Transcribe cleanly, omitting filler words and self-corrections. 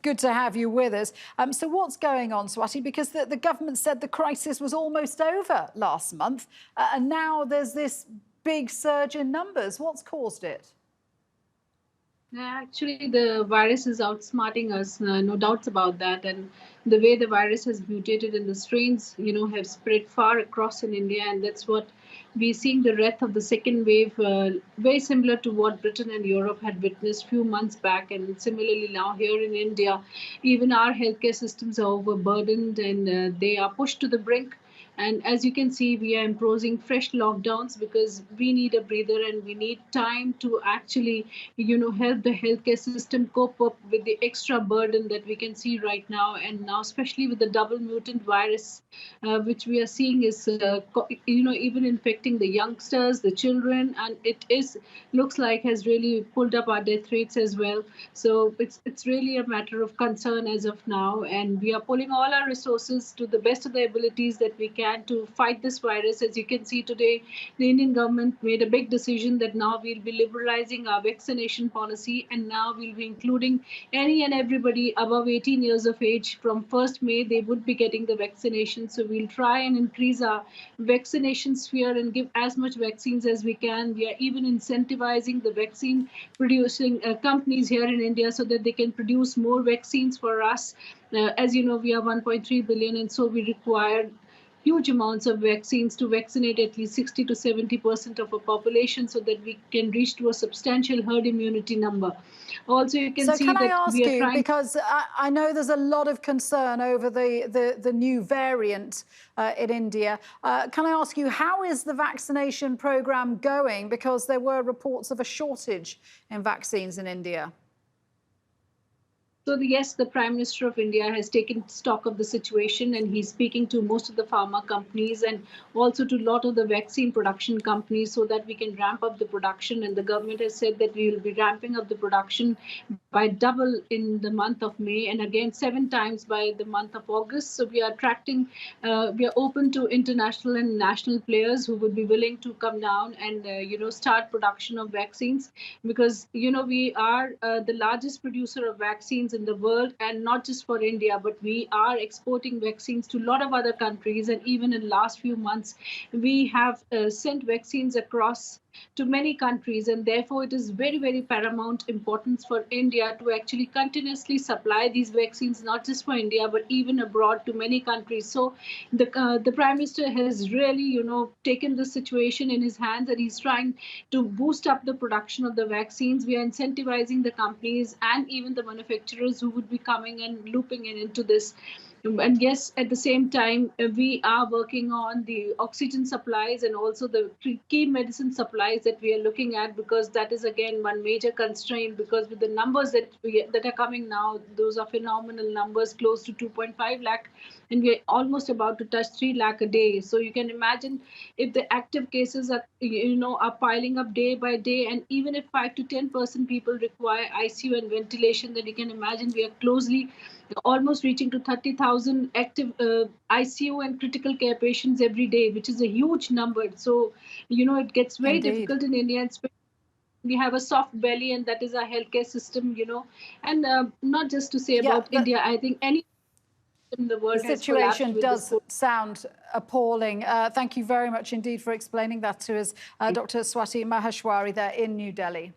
good to have you with us. So what's going on, Swati? Because the government said the crisis was almost over last month, and now there's this big surge in numbers. What's caused it? Actually, the virus is outsmarting us, no doubts about that. And the way the virus has mutated and the strains, have spread far across in India, and that's what we're seeing the wrath of the second wave, very similar to what Britain and Europe had witnessed few months back. And similarly, now here in India, even our healthcare systems are overburdened and they are pushed to the brink. And as you can see, we are imposing fresh lockdowns because we need a breather and we need time to actually, help the healthcare system cope up with the extra burden that we can see right now. And now, especially with the double mutant virus, which we are seeing is, even infecting the youngsters, the children, and looks like has really pulled up our death rates as well. So it's really a matter of concern as of now, and we are pulling all our resources to the best of the abilities that we can to fight this virus. As you can see today, the Indian government made a big decision that now we'll be liberalizing our vaccination policy, and now we'll be including any and everybody above 18 years of age. From 1st May, they would be getting the vaccination. So we'll try and increase our vaccination sphere and give as much vaccines as we can. We are even incentivizing the vaccine producing companies here in India so that they can produce more vaccines for us. As you know, we are 1.3 billion, and so we require huge amounts of vaccines to vaccinate at least 60 to 70% of our population so that we can reach to a substantial herd immunity number. Also, you can see that we are trying... So can I ask you, because I know there's a lot of concern over the new variant in India. Can I ask you, how is the vaccination programme going? Because there were reports of a shortage in vaccines in India. So yes, the Prime Minister of India has taken stock of the situation, and he's speaking to most of the pharma companies and also to a lot of the vaccine production companies so that we can ramp up the production. And the government has said that we will be ramping up the production by double in the month of May, and again 7 times by the month of August. So we are we are open to international and national players who would be willing to come down and start production of vaccines, because we are the largest producer of vaccines in the world, and not just for India, but we are exporting vaccines to a lot of other countries. And even in the last few months, we have sent vaccines across to many countries, and therefore it is very, very paramount importance for India to actually continuously supply these vaccines, not just for India, but even abroad to many countries. So the Prime Minister has really, taken the situation in his hands, and he's trying to boost up the production of the vaccines. We are incentivizing the companies and even the manufacturers who would be coming and looping into this. And yes, at the same time, we are working on the oxygen supplies and also the key medicine supplies that we are looking at, because that is again one major constraint, because with the numbers that are coming now, those are phenomenal numbers, close to 2.5 lakh, and we're almost about to touch 3 lakh a day. So you can imagine if the active cases are piling up day by day, and even if 5 to 10% people require ICU and ventilation, then you can imagine we are closely almost reaching to 30,000 active ICU and critical care patients every day, which is a huge number. So, it gets very difficult in India, and we have a soft belly, and that is our healthcare system, and not just to say about India, I think any in the world the situation does sound appalling. Thank you very much indeed for explaining that to us, Dr. Swati Maheshwari there in New Delhi.